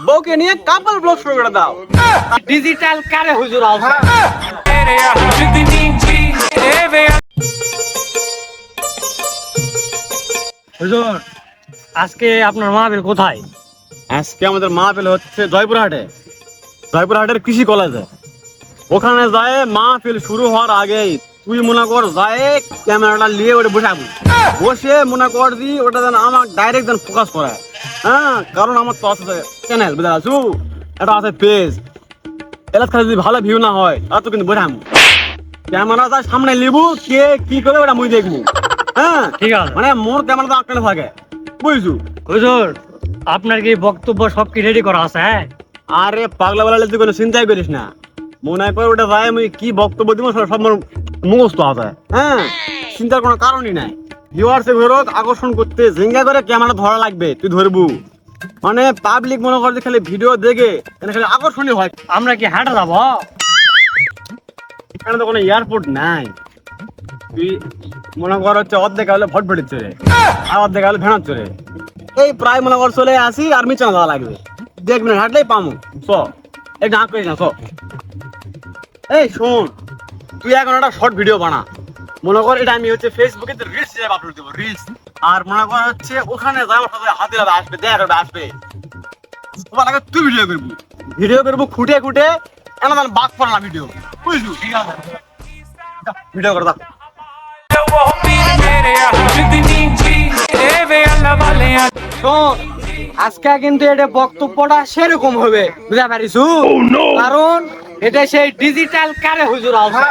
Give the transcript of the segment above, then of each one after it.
বউকে নিয়ে কাপল ব্লগ শুরু করে দাও। ডিজিটাল কারে হুজুর আলসা। হুজুর আজকে আপনার মাহফিল কোথায়? আজকে আমাদের মাহফিল হচ্ছে জয়পুরহাটের কৃষি কলেজে। ওখানে যায় মাহফিল শুরু হওয়ার আগেই তুই মনে কর যায় ক্যামেরাটা নিয়ে ওটা বসে মনে কর দি ওটা যেন আমার ডাইরেক্ট যেন ফোকাস করে। হ্যাঁ, কারণ আমার তো আছে চ্যানেল বুঝতে পারছু, এটা আছে পেজ। এলাকা যদি ভালো ভিউ না হয় তাহলে তো কিন্তু বোঝাম ক্যামেরাটা সামনে নিবু কে কি করে ওটা মুই দেখবো। হ্যাঁ ঠিক আছে, মানে মোর ক্যামেরাটা আটকানো থাকে বুঝছু। হুজুর আপনার কি বক্তব্য সব কি রেডি করা আছে? হ্যাঁ, আরে পাগলা বেলা তুই কোনো চিন্তাই করিস না, মনে কর ওটা ভাই আমি কি বক্তব্য দিব সব মোর মুখস্থ আছে। হ্যাঁ, চিন্তার কোনো কারণই নাই। ভিউয়ার্স এর আকর্ষণ করতে জিঙ্গা করে ক্যামেরা ধরা লাগবে, তুই ধরবু মানে পাবলিক মনে কর যে খালি ভিডিও দেখে খালি আকর্ষণীয় হয়। আমরা কি হাঁটা যাব? এখানে তো কোনো এয়ারপোর্ট নাই। তুই মনে কর হচ্ছে অর্ধেক হলে ভটভটির চড়ে আর অর্ধেক হলে ভেড়ার চড়ে এই প্রায় মনে কর চলে আসি আর মিচানা দেওয়া লাগবে। দেখবি না হাঁটলেই পামু চ এই গাঁ করিস না চ। এই শোন, তুই এখন একটা শর্ট ভিডিও বানা, মনে কর এটা আমি হচ্ছে ফেসবুকে রিলস হিসেবে আপলোড দেবো রিলস। আর মনে কর হচ্ছে ওখানে যাওয়ার সাথে হাতে আসবে দেখা আসবে তোমার আগে তুই ভিডিও করবো খুঁটে খুঁটে এমন বাদ পড়া ভিডিও বুঝলু। ঠিক আছে, ভিডিও করে দাও। শোন, আজকে কিন্তু এটা বক্তব্যটা সেরকম হবে বুঝতে পারিস, কারণ এটা সেই ডিজিটাল কারে হুজুর আলসা।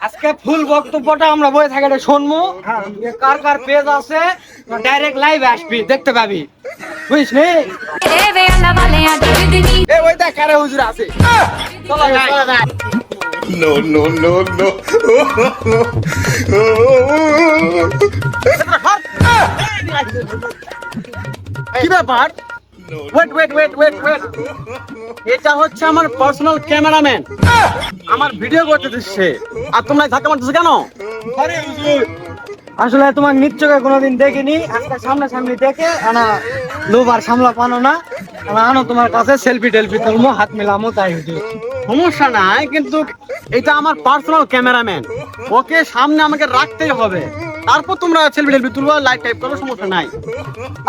আজকে ফুল বক্তব্যটা আমরা বই থাকি এটা শুনবো, কার কার পেজ আছে ডাইরেক্ট লাইভ আসবি দেখতে পাবি বুঝিস নি। এই ওই দেখ কারে হুজুর আছে, চলো যাই। No, no, no, no. কি ব্যাপার? ওয়েট, এটা হচ্ছে আমার পার্সোনাল ক্যামেরাম্যান, আমার ভিডিও করতে দিচ্ছে আর তোমরা ধাক্কা মারতেছো কেন? আরে হুজুর, আসলে তোমার নিশ্চয় কোনোদিন দেখিনি, আজকে সামনাসামনি দেখে আনা লোভ আর সামলা পানো না, আনো তোমার কাছে সেলফি টেলফি তুলবো হাত মিলামো তাই হুজুর। সমস্যা নাই, কিন্তু এটা আমার পার্সোনাল ক্যামেরাম্যান, ওকে সামনে আমাকে রাখতেই হবে, তারপর তোমরা সেলফি টেলফি তুলবো লাইভ টাইপ করো, সমস্যা নাই।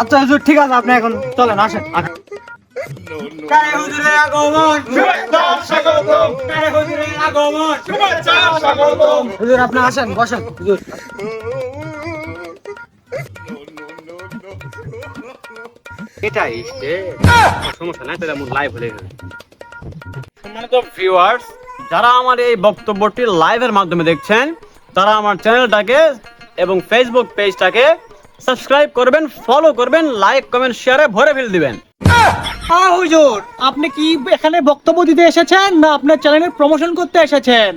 আচ্ছা হুজুর ঠিক আছে, আপনি এখন চলেন আসেন। কারে হুজুরের আগমন, শুভেচ্ছা স্বাগতম। কারে হুজুরের আগমন, শুভেচ্ছা স্বাগতম। হুজুর আপনি আসেন, বসেন হুজুর। এটাই সমস্যা নাই, তাহলে আমার লাইভ হলে গেল। সম্মানিত ভিউয়ার্স, যারা আমার এই বক্তব্যটি লাইভের মাধ্যমে দেখছেন তারা আমার চ্যানেলটাকে এবং ফেসবুক পেজটাকে সাবস্ক্রাইব করবেন, ফলো করবেন, লাইক কমেন্ট শেয়ারে ভরে ফেল দিবেন। হ্যাঁ হুজুর, আপনি কি এখানে বক্তব্য দিতে এসেছেন না আপনার চ্যানেলের প্রমোশন করতে এসেছেন?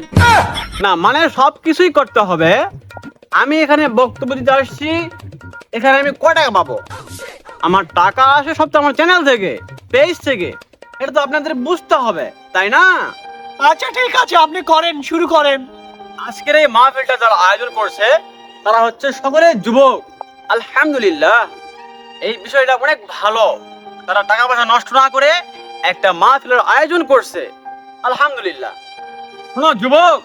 না মানে সবকিছুই করতে হবে। আমি এখানে বক্তব্য দিতে আসছি, এখানে আমি কয় টাকা পাবো? আমার টাকা আসে সব তো আমার চ্যানেল থেকে, পেজ থেকে, এটা তো আপনাদের বুঝতে হবে তাই না? আচ্ছা ঠিক আছে, আপনি করেন, শুরু করেন। আজকের এই মাহফিলটা যারা আয়োজন করছে তারা হচ্ছে সকলে যুবক। আলহামদুলিল্লাহ, এই বিষয়টা অনেক ভালো, তারা টাকা পয়সা নষ্ট না করে একটা মাহফিলের আয়োজন করছে, আলহামদুলিল্লাহ। শোনো যুবক,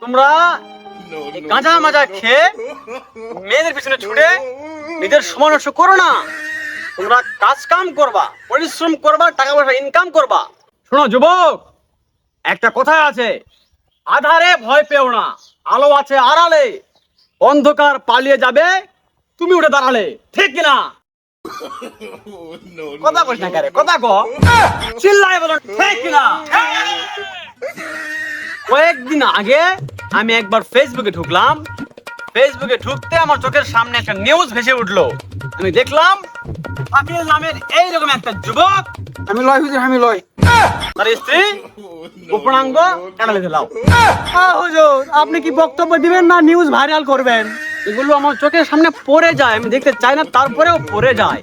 তোমরা গাঁজা মাজা খেয়ে মেয়েদের পিছনে ছুটে নিজের সময় নষ্ট করো না, তোমরা কাজ কাম করবা, পরিশ্রম করবা, টাকা পয়সা ইনকাম করবা। শোনো যুবক, একটা কথা আছে, আধারে ভয় পেও না, আলো আছে আড়ালে, অন্ধকার পালিয়ে যাবে তুমি উঠে দাঁড়ালে, ঠিক কিনা? কথা কইস না কারে, কথা কো, চিল্লাই বলো ঠিক কিনা? কয়েকদিন আগে আমি একবার ফেসবুকে ঢুকলাম, ফেসবুকে ঢুকতে আমার চোখের সামনে একটা নিউজ ভেসে উঠলো। আমি দেখলাম আকিল নামের এইরকম একটা যুবক, আমি লয় হুজুর, আমি লয়। তার স্ত্রী গোপনাঙ্গ কাটালে দিলাম। হুজুর আপনি কি বক্তব্য দিবেন না নিউজ ভাইরাল করবেন? এগুলো আমার চোখের সামনে পড়ে যায়, আমি দেখতে চাই না তারপরেও পড়ে যায়।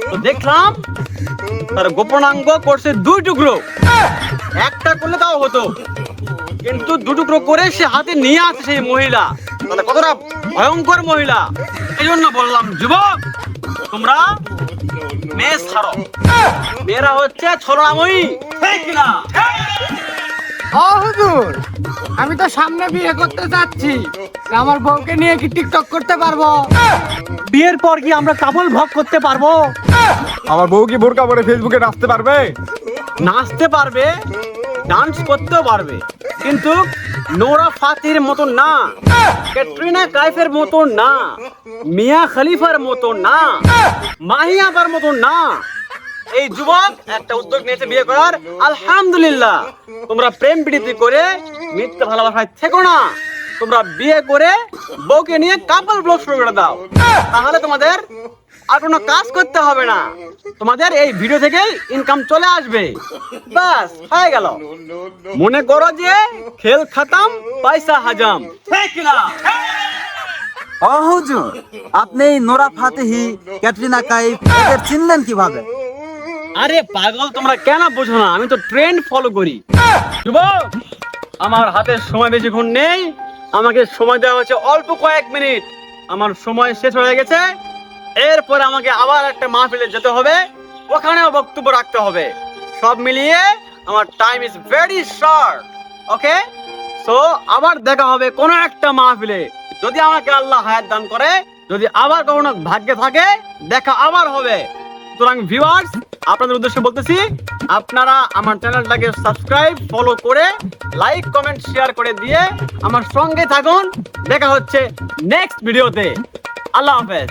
তো দেখলাম তার গোপনাঙ্গ করছে 2 টুকরো, একটা করলে তাও হতো, কিন্তু 2 টুকরো করে সে হাতে নিয়ে আসছে সেই মহিলা, তাহলে কতটা ভয়ঙ্কর মহিলা। এই জন্য বললাম যুবক, তোমরা মেয়ে ছাড়ো। মেয়েরা হচ্ছে ছলনাময়ী, ঠিক না? ও হুজুর, আমি তো সামনে বিয়ে করতে যাচ্ছি, আমার বউকে নিয়ে কি টিকটক করতে পারবো? বিয়ের পর কি আমরা কাপল ভোগ করতে পারবো? আমার বউ কি বোরকা পরে ফেসবুকে নাচতে পারবে? নাচতে পারবে, ডান্স করতেও পারবে, কিন্তু নোরা ফাতির মতো না, ক্যাটরিনা কাইফের মতো না, মিয়া খলিফার মতো না, মাহিয়াবার মতো না। এই যুবক একটা উদ্যোগ নিয়েছে বিয়ে করার, আলহামদুলিল্লাহ। তোমরা প্রেম প্রীতি করে মিথ্যা ভালোবাসায় থেকো না, তোমরা বিয়ে করে বউকে নিয়ে কাপল ব্লগ শুরু করে দাও, তাহলে তোমাদের আর কোনো কাজ করতে হবে না, তোমাদের এই ভিডিও থেকেই ইনকাম চলে আসবে, বাস হয়ে গেল। মনে করো যে খেল খতম, পয়সা হাজাম, ঠিক না? ও হুজুর, আপনি এই নোরা ফাতেহি, ক্যাটরিনা কাইফ এদের চিনলেন কিভাবে? আরে পাগল, তোমরা কেন বোঝো না? আমি তো ট্রেন্ড ফলো করি। যুবক, আমার হাতে সময় বেশিক্ষণ নেই, আমাকে সময় দেওয়া হচ্ছে অল্প কয়েক মিনিট, আমার সময় শেষ হয়ে গেছে। এরপর আমাকে আবার একটা মাহফিলে যেতে হবে, ওখানেও বক্তব্য রাখতে হবে। সব মিলিয়ে আমার time is very short. Okay, so আবার দেখা হবে কোনো একটা মাহফিলে, যদি আমাকে আল্লাহ হায়াত দান করে, যদি আবার কখনো ভাগ্যে থাকে, দেখা আবার হবে। সুতরাং ভিউয়ার্স, আপনাদের উদ্দেশ্যে বলতেছি, আপনারা আমার চ্যানেলটাকে সাবস্ক্রাইব, ফলো করে, লাইক, কমেন্ট, শেয়ার করে দিয়ে আমার সঙ্গে থাকুন। দেখা হচ্ছে নেক্সট ভিডিওতে। আল্লাহ হাফেজ।